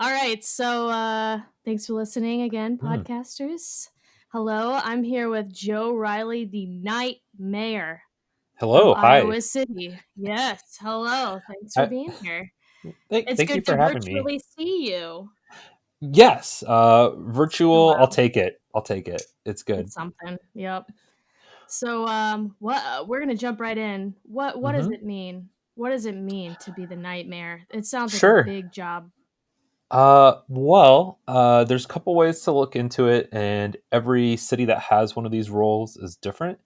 All right, so thanks for listening again, Hmm. podcasters. Hello, I'm here with Joe Reilly, the night mayor of Hello, hi. Iowa City. Yes, hello. Thanks for I, being here. thank, It's thank you good to for having me. virtually see you. Yes, It's been a virtual. I'll while. take it. I'll take it. It's good. It's something. Yep. So, what we're gonna jump right in. What does Hmm. it mean? What does it mean to be the night mayor? It sounds like a Sure. big job. There's a couple ways to look into it, and every city that has one of these roles is different.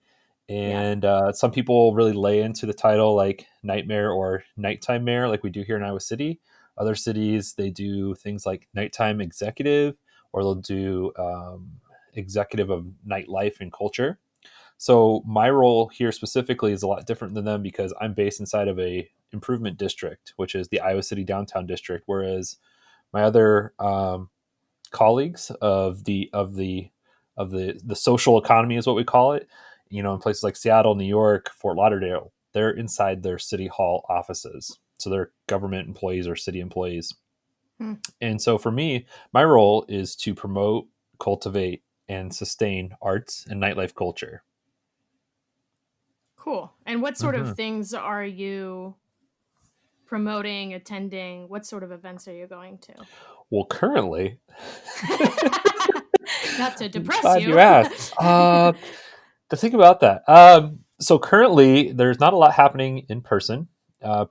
Yeah. And some people really lay into the title like nightmare or nighttime mayor, like we do here in Iowa City. Other cities, they do things like nighttime executive, or they'll do executive of nightlife and culture. So my role here specifically is a lot different than them because I'm based inside of a improvement district, which is the Iowa City downtown district, whereas my other colleagues of the social economy is what we call it. In places like Seattle, New York, Fort Lauderdale, they're inside their city hall offices, so they're government employees or city employees. Hmm. And so for me, my role is to promote, cultivate, and sustain arts and nightlife culture. Cool. And what sort of Hmm. things are you promoting, attending? What sort of events are you going to? Well, currently, Not to I'm depress glad you you. asked. To think about that. So currently, there's not a lot happening in person.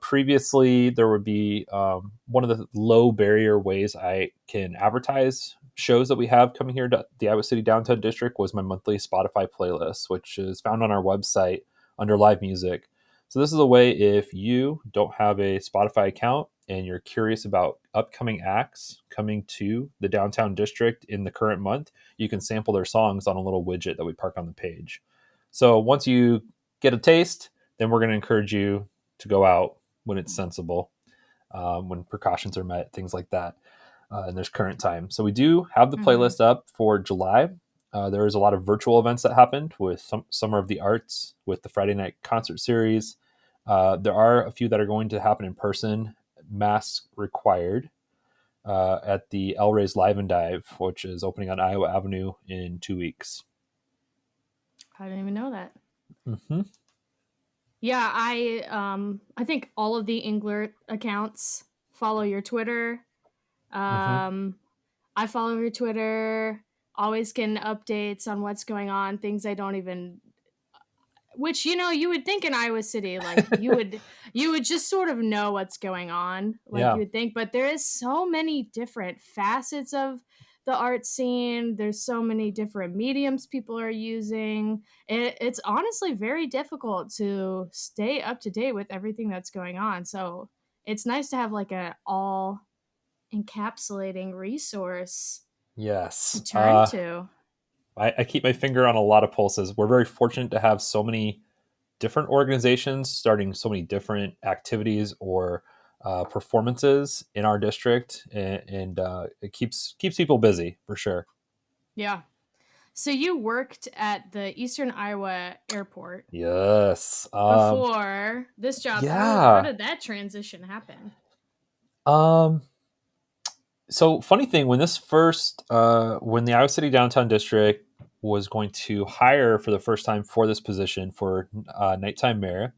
Previously, there would be one of the low barrier ways I can advertise shows that we have coming here to the Iowa City Downtown District was my monthly Spotify playlist, which is found on our website under live music. So this is a way if you don't have a Spotify account and you're curious about upcoming acts coming to the downtown district in the current month, you can sample their songs on a little widget that we park on the page. So once you get a taste, then we're going to encourage you to go out when it's sensible, when precautions are met, things like that. And there's current time. So we do have the Mhm. playlist up for July. There is a lot of virtual events that happened with Summer of the Arts, with the Friday night concert series. There are a few that are going to happen in person, mask required, at the El Rey's Live and Dive, which is opening on Iowa Avenue in 2 weeks. I didn't even know that. Mm-hmm. Yeah, I think all of the Engler accounts follow your Twitter. Mm-hmm. Um I follow your Twitter, always getting updates on what's going on, things I don't even which you would think in Iowa City like you would just sort of know what's going on, like you Yeah. would think, but there is so many different facets of the art scene. There's so many different mediums people are using. It's honestly very difficult to stay up to date with everything that's going on. So it's nice to have like a all encapsulating resource to Yes. turn to. I keep my finger on a lot of pulses. We're very fortunate to have so many different organizations starting so many different activities or performances in our district, and it keeps people busy for sure. Yeah. So you worked at the Eastern Iowa Airport Yes. before this job. How Yeah. did that transition happen? Um, so funny thing, when the Iowa City Downtown District was going to hire for the first time for this position for nighttime mayor,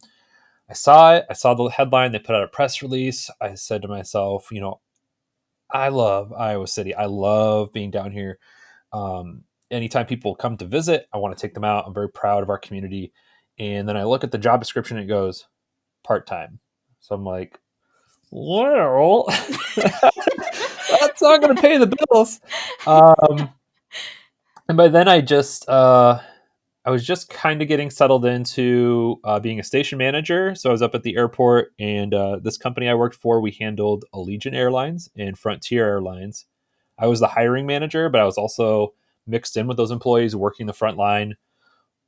I saw it. I saw the headline. They put out a press release. I said to myself, I love Iowa City. I love being down here. Anytime people come to visit, I want to take them out. I'm very proud of our community. And then I look at the job description and it goes part time. So I'm like, well, that's not going to pay the bills. Um, and by then I was just kind of getting settled into being a station manager. So I was up at the airport, and this company I worked for, we handled Allegiant Airlines and Frontier Airlines. I was the hiring manager, but I was also mixed in with those employees, working the front line,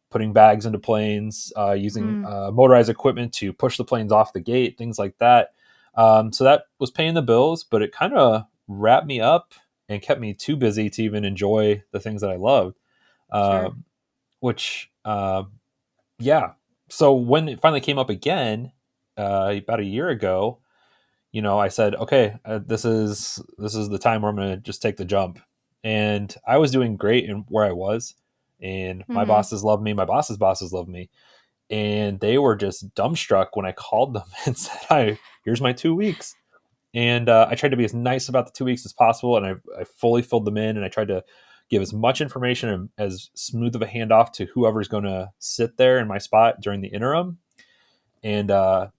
putting bags into planes, using Mm, motorized equipment to push the planes off the gate, things like that. So that was paying the bills, but it kind of wrapped me up and kept me too busy to even enjoy the things that I loved. sure. Um, which yeah. So when it finally came up again, about a year ago, I said, okay, this is the time where I'm going to just take the jump. And I was doing great in where I was, and my Mhm. bosses loved me. My boss's bosses loved me, and they were just dumbstruck when I called them and said, "Hi, here's my 2 weeks." And I tried to be as nice about the 2 weeks as possible, and I fully filled them in, and I tried to give as much information and as smooth of a handoff to whoever's going to sit there in my spot during the interim. And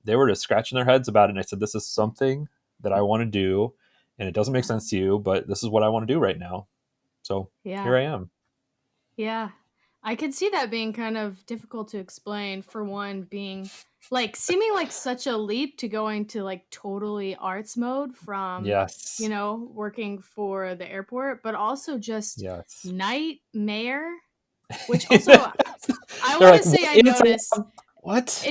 they were just scratching their heads about it. And I said, "This is something that I want to do, and it doesn't make Yeah. sense to you, but this is what I want to do right now." So here Yeah. I am. Yeah. I could see that being kind of difficult to explain, for one being like seeming like such a leap to going to like totally arts mode from, Yes. working for the airport, but also just Yes. nightmare, which also I They're want to like, say "What I is notice what?"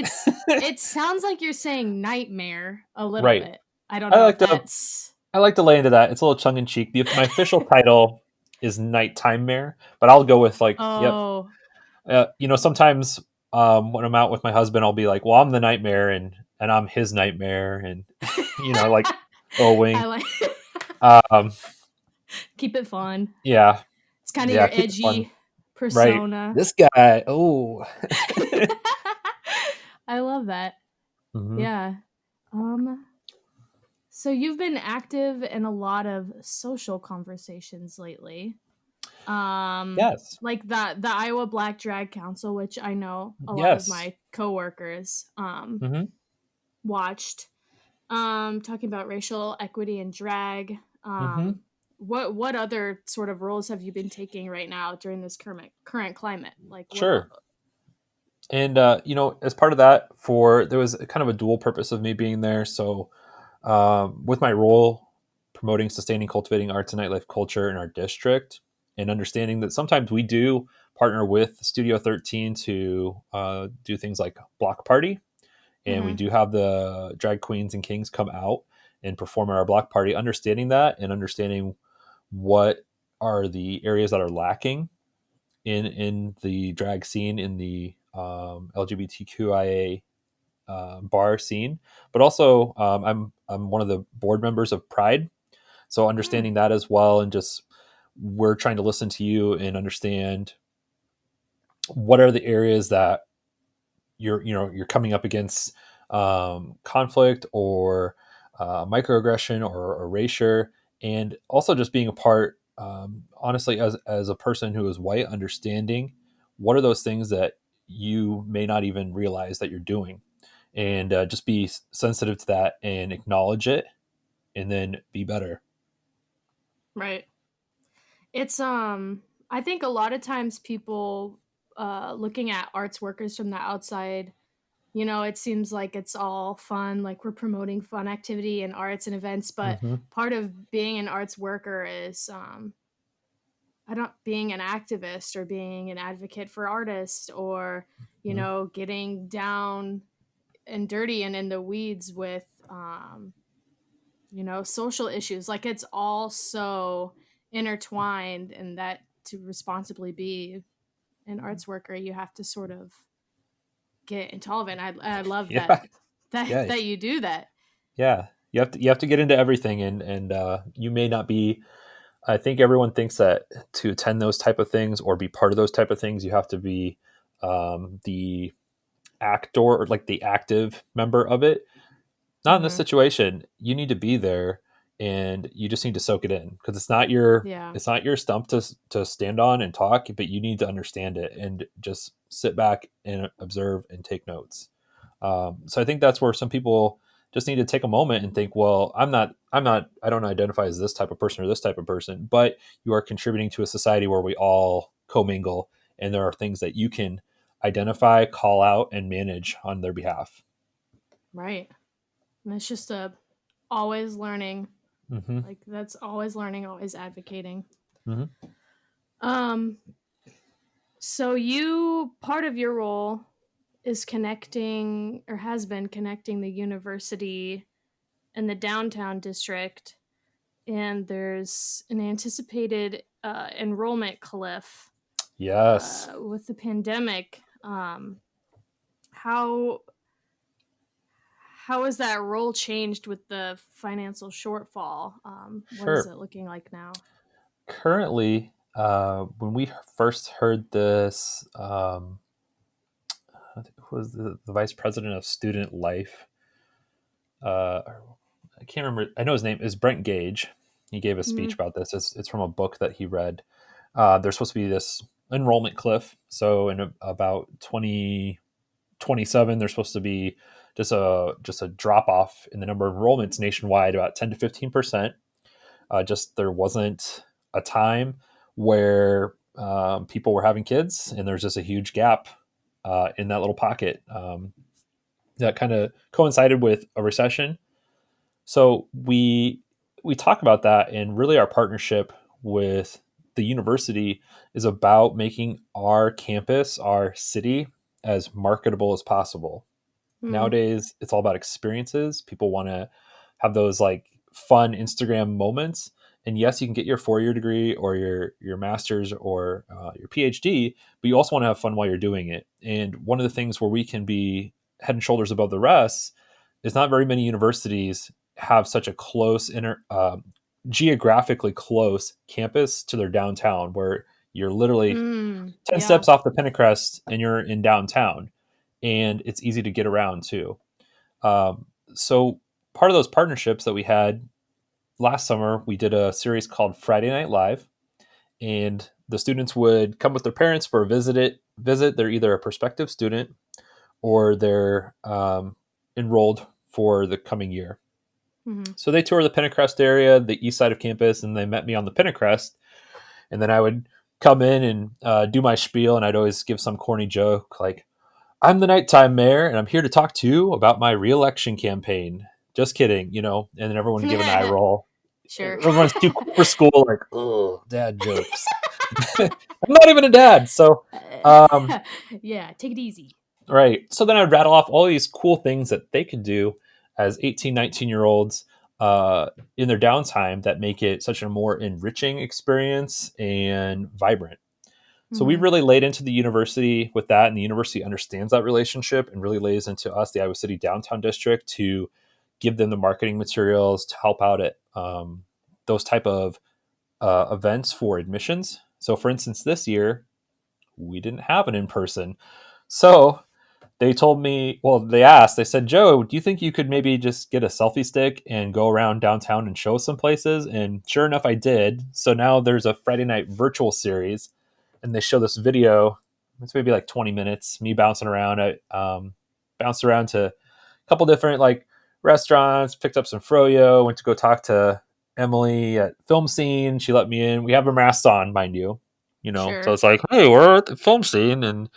it sounds like you're saying nightmare a little Right. bit. I don't I know if like to that's I like to lay into that. It's a little tongue in cheek. My official title is nighttime mayor, but I'll go with like, yep. oh Sometimes when I'm out with my husband, I'll be like, "Well, I'm the nightmare, and I'm his nightmare," and like a I wink. like Um, keep it fun. yeah, It's kind of yeah, your keep it fun, edgy right? persona. This guy, oh, I love that. hmm Yeah. Um, so you've been active in a lot of social conversations lately. yes, Like the Iowa Black Drag Council, which I know a lot of yes, my coworkers hmm watched. Talking about racial equity and drag. hmm What other sort of roles have you been taking right now during this current climate? Like what sure. And as part of that, there was kind of a dual purpose of me being there. So with my role promoting, sustaining, cultivating arts and nightlife culture in our district, and understanding that sometimes we do partner with Studio 13 to do things like block party, and we Mhm. do have the drag queens and kings come out and perform at our block party. Understanding that and understanding what are the areas that are lacking in the drag scene, in the LGBTQIA bar scene, but also I'm one of the board members of Pride, so Mm, understanding that as well, and just we're trying to listen to you and understand what are the areas that you're coming up against conflict or microaggression or erasure, and also just being a part. Honestly, as a person who is white, understanding what are those things that you may not even realize that you're doing, and just be sensitive to that and acknowledge it, and then be better. right. It's I think a lot of times people looking at arts workers from the outside, it seems like it's all fun, like we're promoting fun activity and arts and events, but hmm part of being an arts worker is I don't being an activist or being an advocate for artists or, getting down and dirty and in the weeds with social issues. Like it's all so intertwined, and that to responsibly be an arts worker, you have to sort of get into all of it. And I love Yeah, that that yeah, that you do that. yeah. You have to get into everything, and you may not be. I think everyone thinks that to attend those type of things or be part of those type of things, you have to be the actor or like the active member of it. Not in this Hmm. situation. You need to be there, and you just need to soak it in, because Yeah. it's not your stump to stand on and talk, but you need to understand it and just sit back and observe and take notes. So I think that's where some people just need to take a moment and think, well, I don't identify as this type of person or this type of person, but you are contributing to a society where we all commingle, and there are things that you can identify, call out, and manage on their behalf. Right. And it's just a always learning. hmm Like that's always learning, always advocating. hmm Um so you part of your role is connecting or has been connecting the university and the downtown district, and there's an anticipated enrollment cliff Yes. with the pandemic. How how has that role changed with the financial shortfall? What is Sure. it looking like now? Currently, when we first heard this, I think it was the vice president of student life. Uh, I can't remember. I know his name is Brent Gage. He gave a speech Mhm. about this. It's from a book that he read. There's supposed to be this enrollment cliff. So in about 2027, there's supposed to be just a drop off in the number of enrollments nationwide, about 10 to 15%. Just there wasn't a time where people were having kids, and there's just a huge gap in that little pocket that kind of coincided with a recession. So we talk about that, and really our partnership with the university is about making our campus, our city, as marketable as possible. Mm. Nowadays it's all about experiences. People want to have those like fun Instagram moments. And yes, you can get your 4 year degree or your master's or your PhD, but you also want to have fun while you're doing it. And one of the things where we can be head and shoulders above the rest is not very many universities have such a close geographically close campus to their downtown, where you're literally Mm. 10 Yeah. steps off the Pinterest and you're in downtown, and it's easy to get around too. So part of those partnerships that we had last summer, we did a series called Friday Night Live, and the students would come with their parents for a visit. They're either a prospective student or they're enrolled for the coming year. Hmm. So they toured the Pinterest area, the east side of campus, and they met me on the Pinterest. And then I would come in and do my spiel, and I'd always give some corny joke like, I'm the nighttime mayor, and I'm here to talk to you about my reelection campaign. Just kidding, and then everyone would give an eye roll. Sure. Everyone's too cool for school, like, oh, dad jokes. I'm not even a dad. So, um, Yeah, take it easy. right. So then I'd rattle off all these cool things that they could do as 18, 19-year-olds in their downtime that make it such a more enriching experience and vibrant. So we Hmm. really laid into the university with that, and the university understands that relationship and really lays into us, the Iowa City Downtown District, to give them the marketing materials to help out at those type of events for admissions. So, for instance, this year we didn't have an in person. So they told me, well, they said, Joe, do you think you could maybe just get a selfie stick and go around downtown and show some places? And sure enough, I did. So now there's a Friday night virtual series, and they show this video. It's maybe like 20 minutes, me bouncing around. I bounced around to a couple different like restaurants, picked up some froyo, went to go talk to Emily at Film Scene. She let me in. We have a mask on, mind you. So Sure. it's like, hey, we're at the film scene, and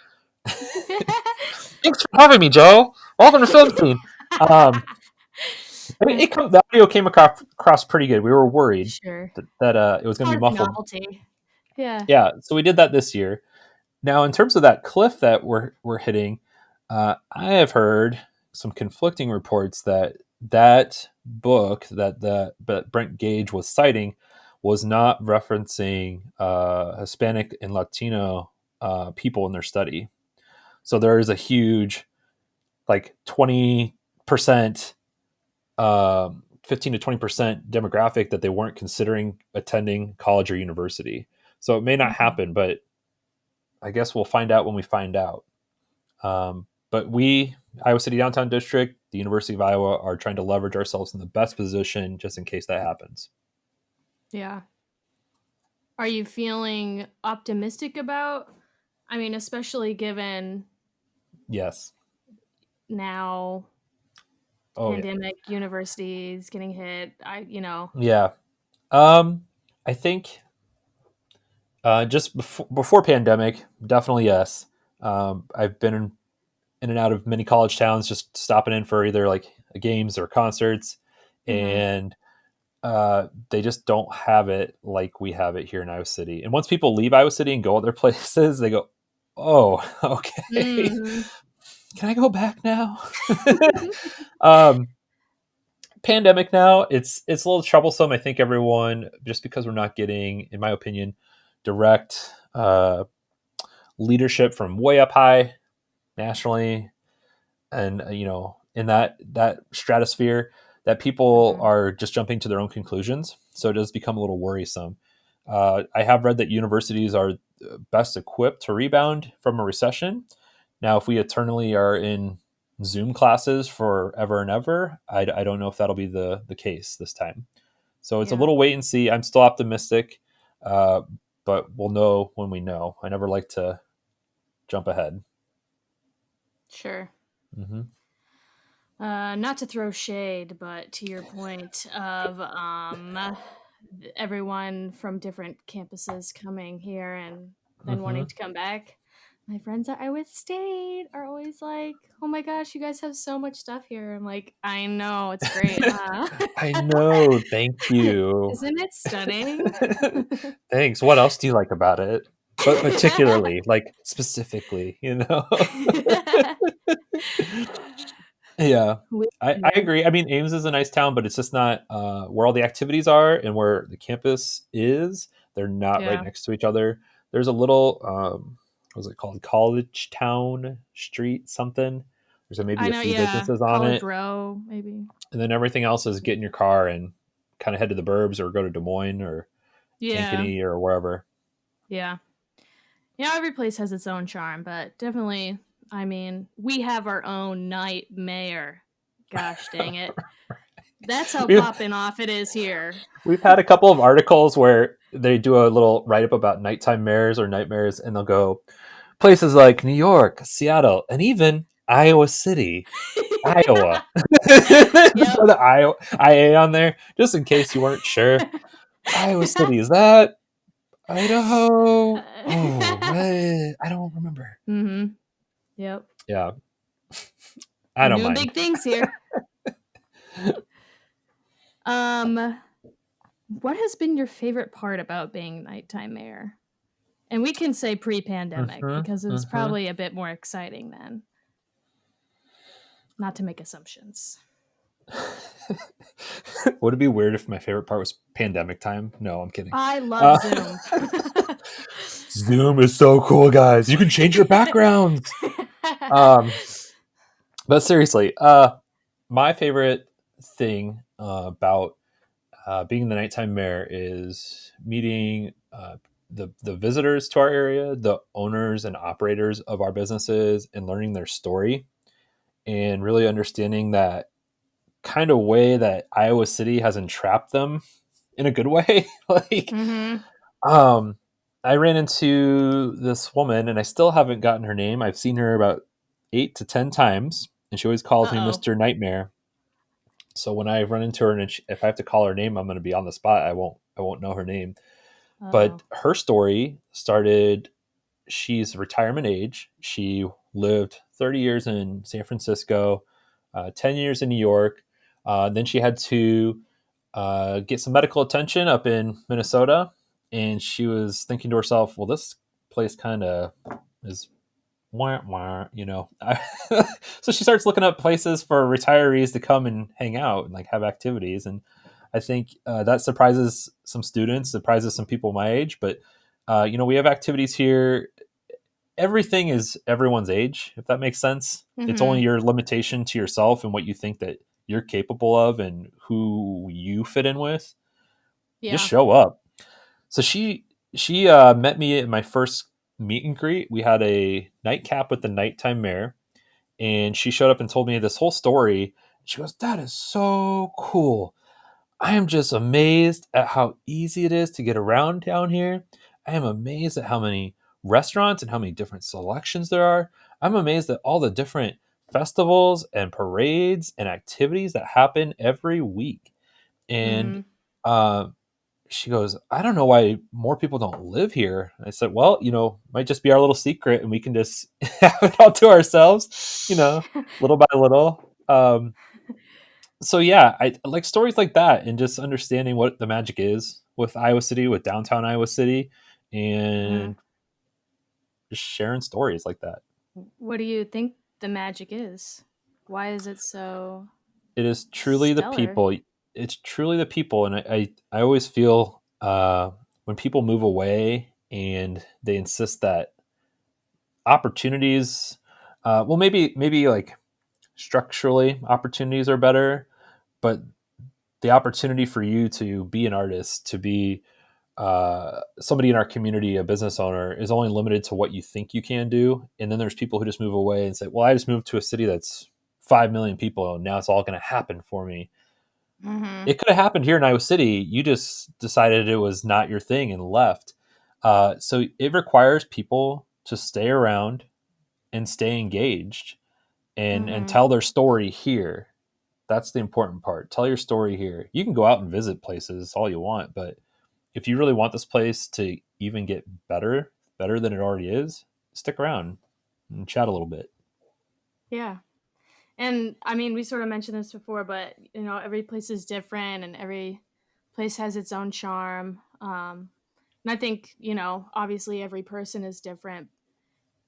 thanks for having me, Joe. Welcome to film scene. Um, the audio came across pretty good. We were worried Sure. that it was going to be Part of the muffled. novelty. Yeah. Yeah, so we did that this year. Now, in terms of that cliff that we're hitting, I have heard some conflicting reports that that book that Brent Gage was citing was not referencing Hispanic and Latino people in their study. So there is a huge, like 20%, 15 to 20% demographic that they weren't considering attending college or university. So it may not Mhm. happen, but I guess we'll find out when we find out. But we, Iowa City Downtown District, the University of Iowa, are trying to leverage ourselves in the best position just in case that happens. Yeah. Are you feeling optimistic about? I mean, especially given Yes. now Oh yeah. pandemic, universities getting hit. Yeah. I think just before pandemic, definitely yes. I've been in and out of many college towns, just stopping in for either like games or concerts, Mhm. and they just don't have it like we have it here in Iowa City. And once people leave Iowa City and go other places, they go, "Oh, okay, Mhm. can I go back now?" um, Pandemic now, it's a little troublesome. I think everyone, just because we're not getting, in my opinion, direct leadership from way up high nationally, and in that stratosphere that people Mhm. are just jumping to their own conclusions. So it does become a little worrisome. I have read that universities are best equipped to rebound from a recession. Now, if we eternally are in Zoom classes forever and ever, I don't know if that'll be the case this time. So it's a Yeah, little wait and see. I'm still optimistic, uh, but we'll know when we know. I never like to jump ahead. sure. Hmm. Not to throw shade, but to your point of everyone from different campuses coming here and then wanting Hmm. to come back. My friends at Iowa State are always like, "Oh my gosh, you guys have so much stuff here." I'm like, "I know, it's great, huh?" I know. Thank you. Isn't it stunning? Thanks. What else do you like about it? But particularly, like specifically, you know? Yeah. I Yeah, agree. I mean, Ames is a nice town, but it's just not where all the activities are and where the campus is. They're not right yeah. next to each other. There's a little, what was it called? College Town Street something. There's maybe I a know, few yeah. businesses on College it. Row, maybe. And then everything else is get in your car and kind of head to the burbs or go to Des Moines or Yeah, Ankeny or wherever. yeah. Yeah, every place has its own charm, but definitely, I mean, we have our own night mayor. Gosh dang it. That's how we've popping off it is here. we've had a couple of articles where they do a little write up about nighttime mayors or nightmares, and they'll go places like New York, Seattle, and even Iowa City, Iowa. Yep. Put Iowa IA on there just in case you weren't sure. Iowa City, is that Idaho? Oh, what? I don't remember. Mhm. Yep. Yeah, I We're don't doing mind. big things here. Um, what has been your favorite part about being nighttime mayor? And we can say pre-pandemic Hmm. because it was Hmm. probably a bit more exciting then. Not to make assumptions. Would it be weird if my favorite part was pandemic time? No, I'm kidding. I love Uh, Zoom. Zoom is so cool, guys. You can change your backgrounds. Um, but seriously, my favorite thing about being the nighttime mayor is meeting the visitors to our area, the owners and operators of our businesses, and learning their story, and really understanding that kind of way that Iowa City has entrapped them in a good way. Like, Mhm. um, I ran into this woman, and I still haven't gotten her name. I've seen her about 8 to 10 times, and she always calls me Uh-oh. Mister Nightmare. So when I run into her, and if I have to call her name, I'm going to be on the spot. I won't know her name. But Uh-oh. her story started. She's retirement age. She lived 30 years in San Francisco, 10 years in New York. Then she had to get some medical attention up in Minnesota. And she was thinking to herself, well, this place kind of is wah, wah, you know. So she starts looking up places for retirees to come and hang out and like have activities. And I think that surprises some students, surprises some people my age. But we have activities here. Everything is everyone's age, if that makes sense. It's only Mhm. your limitation to yourself and what you think that you're capable of and who you fit in with. Just Yeah. show up. So she met me at my first meet and greet. We had a nightcap with the nighttime mayor, and she showed up and told me this whole story. She goes, "That is so cool. I am just amazed at how easy it is to get around down here. I am amazed at how many restaurants and how many different selections there are. I'm amazed at all the different festivals and parades and activities that happen every week." And Mhm. uh, she goes, "I don't know why more people don't live here." I said, "Well, might just be our little secret, and we can just have it all to ourselves, little by little." So yeah, I like stories like that, and just understanding what the magic is with Iowa City, with downtown Iowa City, Mhm. and just sharing stories like that. What do you think the magic is? Why is it so It is truly the stellar? people. It's truly the people, and I always feel when people move away and they insist that opportunities, well, maybe like structurally opportunities are better, but the opportunity for you to be an artist, to be somebody in our community, a business owner, is only limited to what you think you can do. And then there's people who just move away and say, well, I just moved to a city that's 5 million people and now it's all going to happen for me. Mhm. It could have happened here in Iowa City. You just decided it was not your thing and left. So it requires people to stay around and stay engaged and Mhm. tell their story here. That's the important part. Tell your story here. You can go out and visit places all you want, but if you really want this place to even get better than it already is, stick around and chat a little bit. Yeah. And I mean, we sort of mentioned this before, but every place is different and every place has its own charm. And I think, obviously every person is different.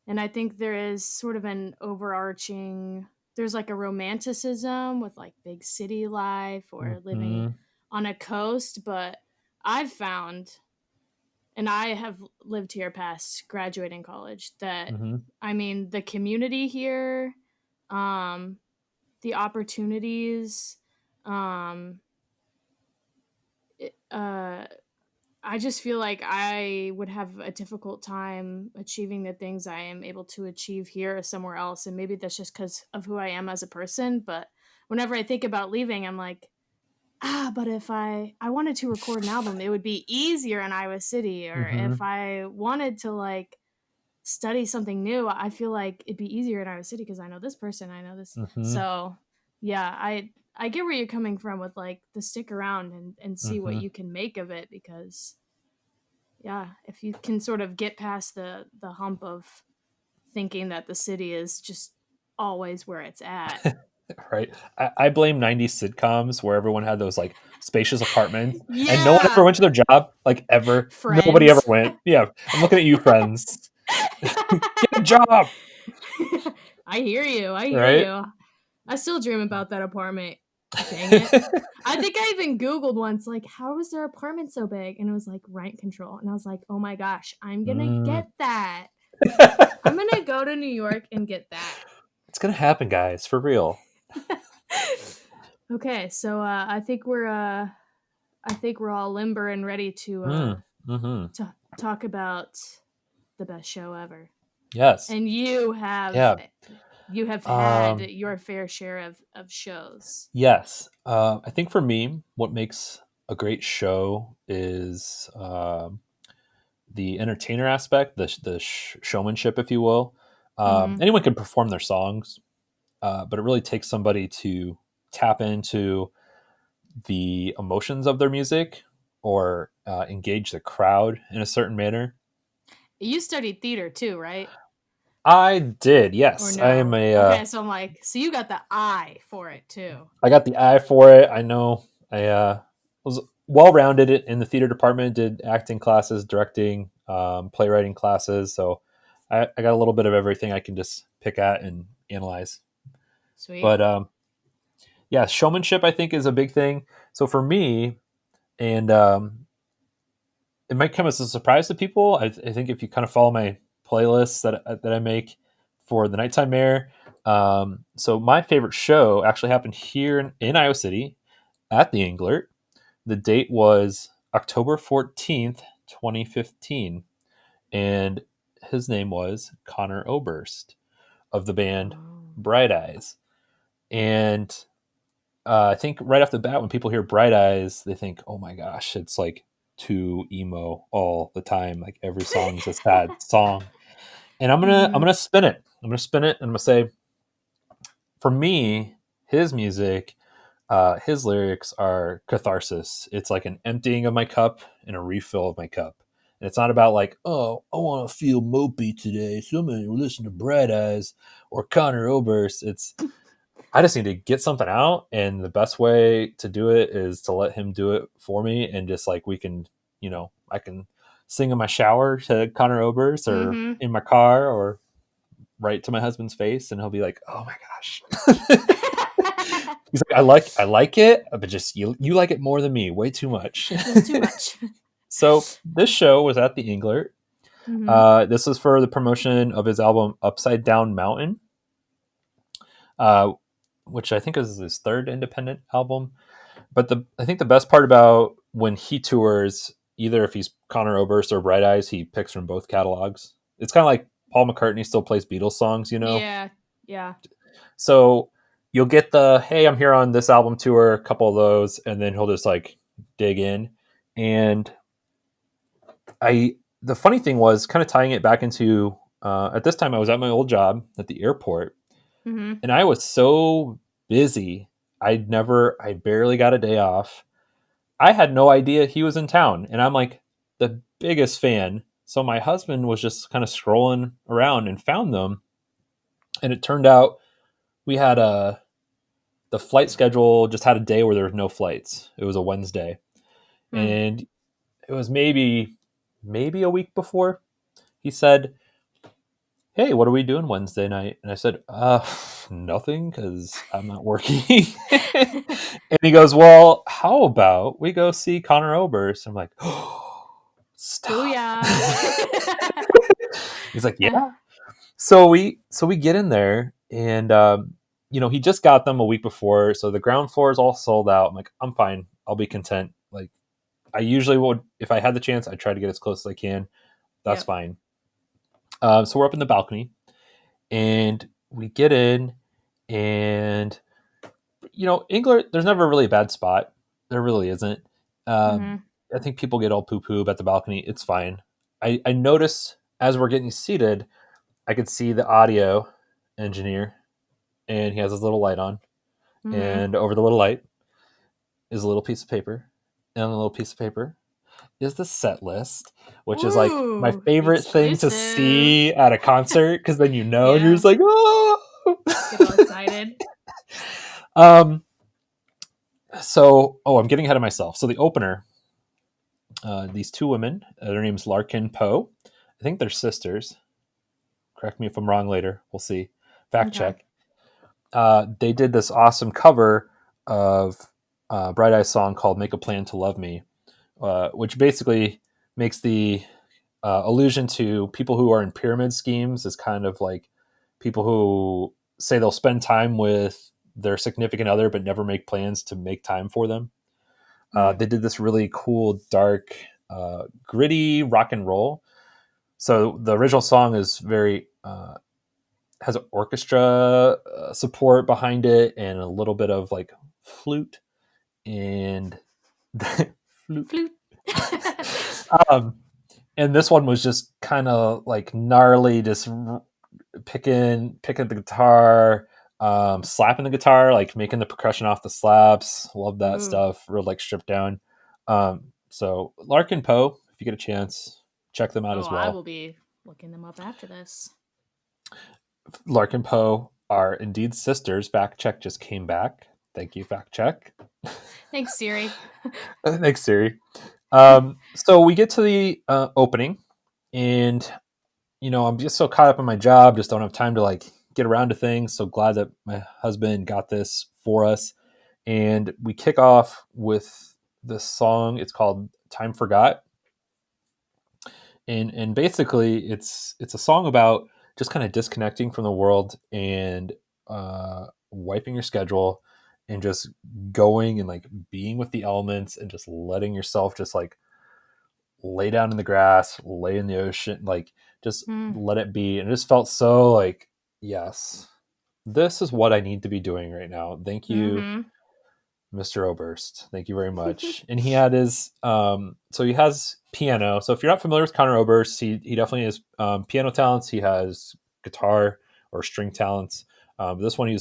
And I think there is sort of an overarching, there's like a romanticism with like big city life or living Mm-hmm. on a coast. But I've found, and I have lived here past graduating college, that Mm-hmm. I mean, the community here, um, the opportunities, um, it, I just feel like I would have a difficult time achieving the things I am able to achieve here or somewhere else. And maybe that's just because of who I am as a person. But whenever I think about leaving, I'm like, but if I wanted to record an album, it would be easier in Iowa City. Or Mm-hmm. if I wanted to like study something new, I feel like it'd be easier in Iowa City because I know this person, I know this. Mm-hmm. So yeah, I get where you're coming from with like the stick around and see what Mm-hmm. you can make of it because yeah, if you can sort of get past the hump of thinking that the city is just always where it's at. Right. I blame 90s sitcoms where everyone had those like spacious apartments and no one ever Yeah, went to their job, like ever. Nobody ever friends. went. Yeah. I'm looking at you, friends. Get a job. I hear you. I hear Right. you. I still dream about that apartment. Dang it. I think I even Googled once, like, how was their apartment so big? And it was like rent control. And I was like, oh my gosh, I'm going to Mm. get that. I'm going to go to New York and get that. It's going to happen, guys, for real. Okay, so I think we're all limber and ready Mm. Mm-hmm. to talk about the best show ever. Yes. And Yeah. you have had Um, your fair share of shows. yes. I think for me, what makes a great show is the entertainer aspect, the showmanship, if you will. Mhm. Anyone can perform their songs, but it really takes somebody to tap into the emotions of their music or engage the crowd in a certain manner. You studied theater too, right? I did, Or yes. I am no? a. Okay, so I'm like, so you got the eye for it too. I got the eye for it. I know. I was well rounded in the theater department. Did acting classes, directing, playwriting classes. So I got a little bit of everything I can just pick at and analyze. Sweet. But yeah, showmanship I think is a big thing. So for me, and it might come as a surprise to people. I think if you kind of follow my playlists that I make for the nighttime air. So my favorite show actually happened here in Iowa City at the Englert. The date was October 14th, 2015, and his name was Connor Oberst of the band Oh. Bright Eyes. And I think right off the bat, when people hear Bright Eyes, they think, "Oh my gosh, it's like too emo all the time. Like every song's a sad song." And I'm Mhm. gonna spin it. I'm gonna spin it, and I'm gonna say, for me, his music, his lyrics are catharsis. It's like an emptying of my cup and a refill of my cup. And it's not about like, oh, I want to feel mopey today, so I'm gonna listen to Bright Eyes or Connor Oberst. It's I just need to get something out, and the best way to do it is to let him do it for me, and just like we can, I can sing in my shower to Connor Oberst, or Mhm. in my car, or right to my husband's face, and he'll be like, "Oh my gosh." He's like, I like it, but just you like it more than me, way too much." Just too much. So this show was at the Englert. Mhm. This was for the promotion of his album Upside Down Mountain. Uh, which I think is his third independent album. But I think the best part about when he tours, either if he's Conor Oberst or Bright Eyes, he picks from both catalogs. It's kind of like Paul McCartney still plays Beatles songs, you know. Yeah. Yeah. So you'll get the hey, I'm here on this album tour, a couple of those, and then he'll just like dig in. And I the funny thing was kind of tying it back into at this time I was at my old job at the airport, Mhm. and I was so busy. I barely got a day off. I had no idea he was in town, and I'm like the biggest fan. So my husband was just kind of scrolling around and found them, and it turned out we had a the flight schedule just had a day where there was no flights. It was a Wednesday, Mm. and it was maybe a week before. He said, "Hey, what are we doing Wednesday night?" And I said, nothing because I'm not working." And he goes, "Well, how about we go see Conor Oberst?" I'm like, "Oh, stop." Booyah. He's like, "Yeah." So we get in there, and he just got them a week before, so the ground floor is all sold out. I'm like, I'm fine. I'll be content. Like I usually would, if I had the chance, I try to get as close as I can. That's Yep. fine. So we're up in the balcony, and we get in, and England. There's never really a bad spot. There really isn't. Um, Mhm. I think people get all poo poo about the balcony. It's fine. I notice as we're getting seated, I could see the audio engineer, and he has his little light on, Mhm. and over the little light is a little piece of paper, and on the little pice of paper is the set list, which is like my Ooh, favorite thing to exclusive. see at a concert because then and you're Yeah. just like, oh. Get all excited. um. I'm getting ahead of myself. So the opener, these two women, their name's Larkin Poe. I think they're sisters. Correct me if I'm wrong later. We'll see. Fact Okay. check. They did this awesome cover of Bright Eyes song called "Make a Plan to Love Me," which basically makes the allusion to people who are in pyramid schemes as kind of like people who say they'll spend time with their significant other but never make plans to make time for them. Mm. They did this really cool, dark, gritty rock and roll. So the original song is very has orchestra support behind it and a little bit of like flute and flute. Flute. um, and this one was just kind of like gnarly, just picking the guitar, slapping the guitar, like making the percussion off the slaps. Love that Ooh. stuff. Real like stripped down. So Larkin Poe, if you get a chance, check them out Oh, as I will well. be looking them up after this. Larkin Poe are indeed sisters. Fact check just came back. Thank you, fact check. Thanks, Siri. Thanks, Siri. So we get to the opening, and I'm just so caught up in my job, just don't have time to like get around to things. So glad that my husband got this for us. And we kick off with this song. It's called Time Forgot. And basically it's a song about just kind of disconnecting from the world and wiping your schedule and just going and like being with the elements and just letting yourself just like lay down in the grass, lay in the ocean, like just Mm. let it be. And it just felt so like, yes, this is what I need to be doing right now. Thank you, Mhm. Mr. Oberst. Thank you very much. And he had his, so he has piano. So if you're not familiar with Conor Oberst, he definitely has piano talents. He has guitar or string talents. This one he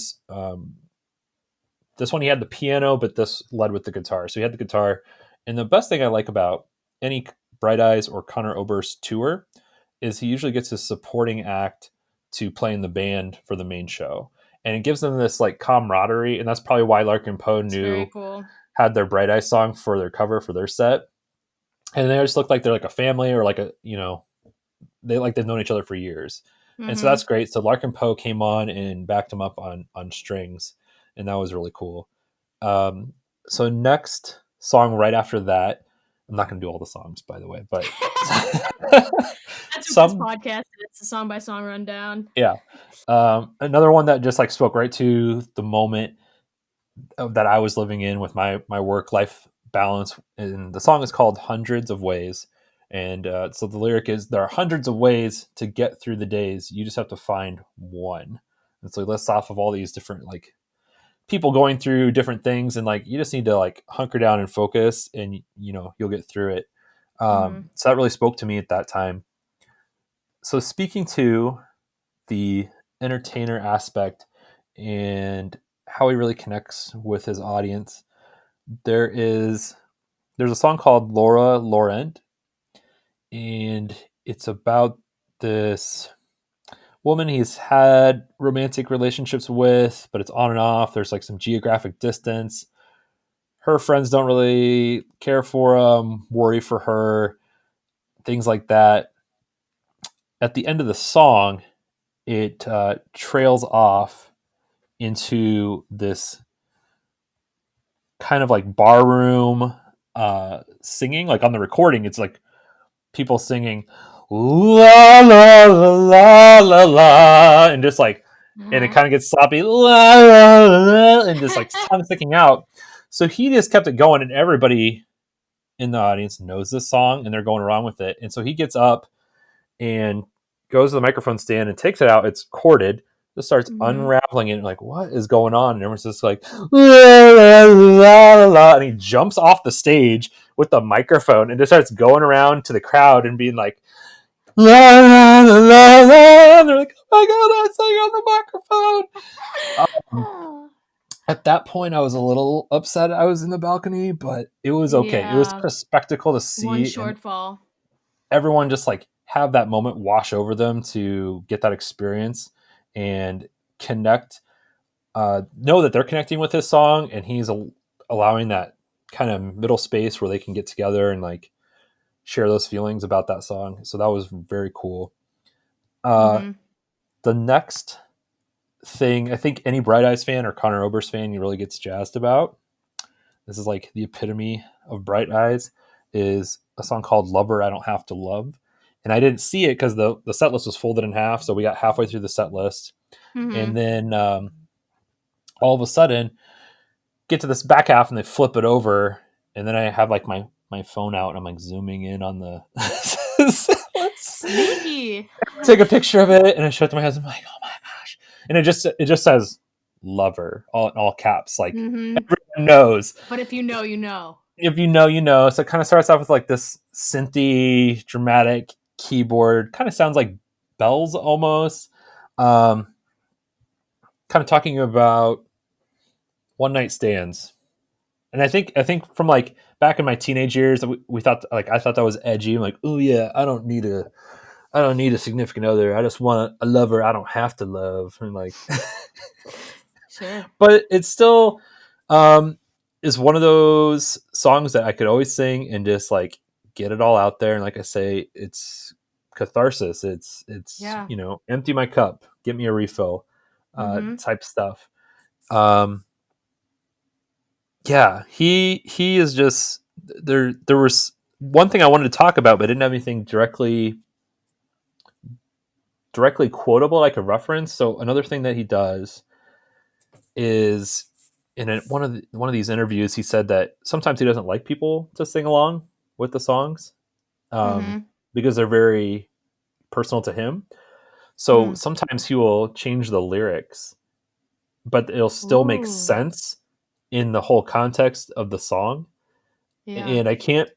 had the piano, but this led with the guitar. So he had the guitar. And the best thing I like about any Bright Eyes or Conor Oberst tour is he usually gets his supporting act to play in the band for the main show. And it gives them this like camaraderie. And that's probably why Larkin Poe It's very knew cool. had their Bright Eyes song for their cover for their set. And they just look like they're like a family or like they've known each other for years. And so that's Mhm. great. So Larkin Poe came on and backed him up on strings, and that was really cool. Um, so next song right after that, I'm not going to do all the songs, by the way, but That's what this some, podcast is. It's a song by song rundown. yeah. Another one that just like spoke right to the moment that I was living in with my work life balance. And the song is called "Hundreds of Ways." And so the lyric is, there are hundreds of ways to get through the days. You just have to find one. And so it lists off of all these different like people going through different things, and like you just need to like hunker down and focus, and you know you'll get through it. Mhm. So that really spoke to me at that time. So speaking to the entertainer aspect and how he really connects with his audience, there is there's a song called Laura Laurent, and it's about this woman he's had romantic relationships with, but it's on and off. There's like some geographic distance. Her friends don't really care for him, worry for her, things like that. At the end of the song, it trails off into this kind of like barroom singing. Like on the recording, it's like people singing la la la la la la, and just like, and it Uh-huh. kind of gets sloppy la la la, and just like tongue sticking out. So he just kept it going, and everybody in the audience knows this song, and they're going around with it. And so he gets up and goes to the microphone stand and takes it out. It's corded. Just starts Mhm. unraveling it, and like, what is going on? And everyone's just like, la, la, la, la, and he jumps off the stage with the microphone and just starts going around to the crowd and being like, la, la, la, la, la. And they're like, oh my god, that's like on the microphone. At that point, I was a little upset I was in the balcony, but it was okay. It was Yeah. such a spectacle to One see, and shortfall. everyone just like have that moment wash over them to get that experience and connect, know that they're connecting with his song, and he's allowing that kind of middle space where they can get together and like share those feelings about that song. So that was very cool. uh Mhm. the next thing I think any Bright Eyes fan or Connor Oberst fan really gets jazzed about, this is like the epitome of Bright Eyes, is a song called "Lover I Don't Have to Love." And I didn't see it because the set list was folded in half. So we got halfway through the set list. And Mhm. then all of a sudden, get to this back half and they flip it over. And then I have like my phone out and I'm like zooming in on the set list. Sneaky. Take a picture of it and I show it to my husband. I'm like, oh my gosh. And it just says "Lover" all in all caps. Like Mhm. everyone knows. But if you know, you know. If you know, you know. So it kind of starts off with like this synthy, dramatic keyboard. Kind of sounds like bells almost. Um, Kind of talking about one night stands. And I think from like back in my teenage years, we thought like I thought that was edgy. I'm like, oh yeah, I don't need a significant other. I just want a lover I don't have to love. And like, Sure. but it's still um, is one of those songs that I could always sing and just like get it all out there. And like I say, it's catharsis. It's Yeah. empty my cup, get me a refill, Mhm. type stuff. Um, yeah, he is just there. There was one thing I wanted to talk about, but I didn't have anything directly quotable I could reference. So another thing that he does is one of these interviews, he said that sometimes he doesn't like people to sing along with the songs, um, Mhm. because they're very personal to him. So Mm. sometimes he will change the lyrics, but it'll still make Ooh. sense in the whole context of the song. Yeah. And I can't.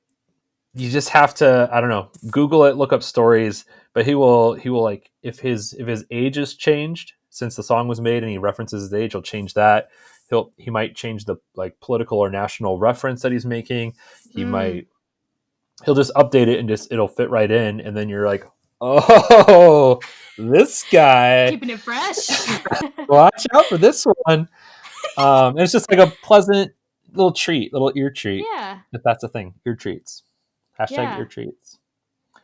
You just have to, I don't know, Google it, look up stories. But he will like, if his age has changed since the song was made and he references his age, he'll change that. He might change the like political or national reference that he's making. he Mm. might he'll just update it and just it'll fit right in, and then you're like, oh, this guy, Keeping it fresh. watch out for this one. It's just like a pleasant little treat, little ear treat, Yeah. if that's a thing. Ear treats, hashtag ear Yeah. treats.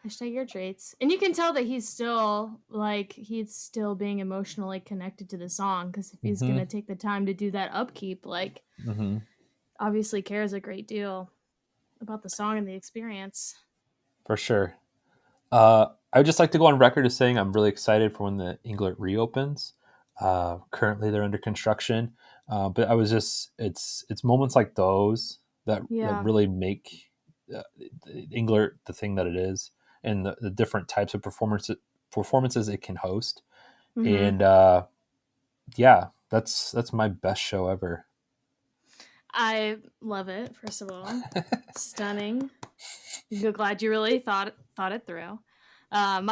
Hashtag your traits. And you can tell that he's still being emotionally connected to the song because if he's Mm-hmm. gonna take the time to do that upkeep, like Mm-hmm. obviously cares a great deal. about the song and the experience. for sure. I would just like to go on record as saying I'm really excited for when the Inglet reopens. Currently, they're under construction, but I was just it's moments like those that Yeah. really make uh, Inglet the thing that it is, and the different types of performances it can host. Mhm. And yeah, that's my best show ever. I love it, first of all. Stunning. Glad you really thought it through.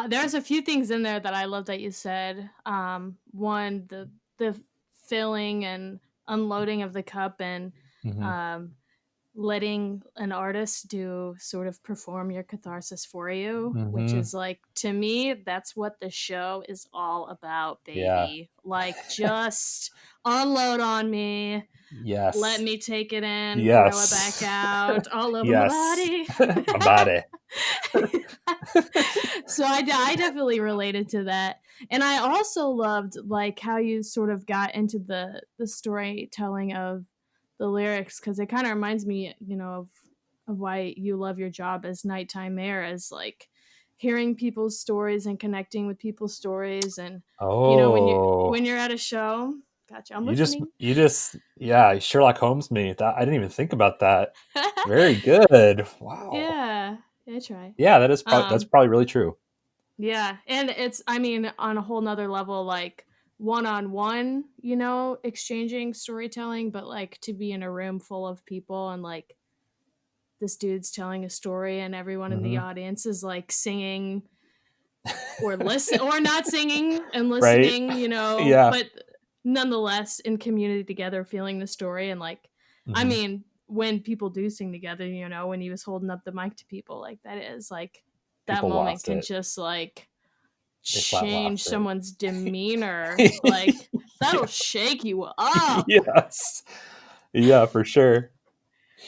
There's a few things in there that I love that you said. One, the filling and unloading of the cup, and Hmm. um, letting an artist do sort of perform your catharsis for you, which Hmm. is like, to me, that's what the show is all about, Yeah. baby. Like, just unload on me, let Yes. me take it in, throw it back Yes. out all over my Yes. body. My body. So I definitely related to that. And I also loved like how you sort of got into the storytelling of the lyrics, because it kind of reminds me, of why you love your job as nighttime mayor, as like hearing people's stories and connecting with people's stories. And when Oh, you're at a show, gotcha, I'm you just listening. you just yeah, Sherlock Holmes me. That I didn't even think about that. Very good. Wow. Yeah, I try. Yeah, that's Um, probably really true. yeah, and it's, I mean, on a whole nother level, like one on one, exchanging storytelling, but like to be in a room full of people and like this dude's telling a story and everyone in the Hmm. audience is like singing or listen or not singing and Right? listening, Yeah. but nonetheless in community together feeling the story. And like, I Hmm. mean, when people do sing together, when he was holding up the mic to people, like that is like that People moment lost can it. just like They flat change lost it. someone's demeanor. Like that'll shake you up. Yes. Yeah, for sure.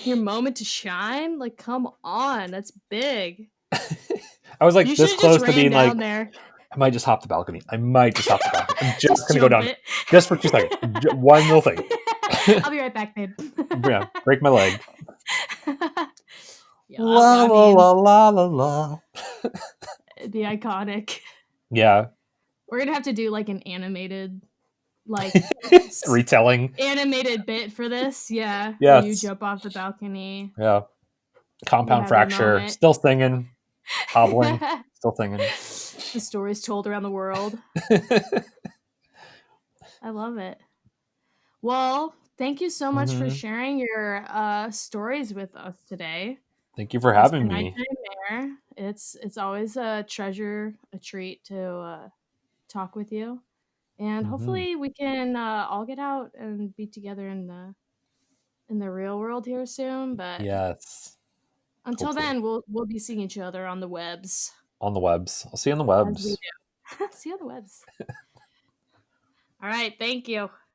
Your moment to shine? Like come on, that's big. I was You like should this have just close to ran being down like, there. I might just hop the balcony. I might just hop the balcony. I'm just Just gonna go jump down it. just for 2 seconds. One little thing. I'll be right back, babe. Yeah, break my leg. Yeah, La I la mean, la la la la. it'd be iconic. Yeah. We're gonna have to do like an animated, like Retelling. animated bit for this. Yeah, where you Yes. jump off the balcony, Yeah. you Compound have your fracture. moment. Still singing. Hobbling. The Still singing. story's told around the world. I love it. Well, thank you so much for Hmm. sharing your stories with us today, Thank you for Mr. having me. Nighttime Mayor. It's always a treasure, a treat to talk with you, and Hmm. hopefully we can all get out and be together in the real world here soon. But Yes. until Hopefully. then, we'll be seeing each other on the webs On the webs. I'll see you on the as we webs. do. See you on the webs. All right, thank you.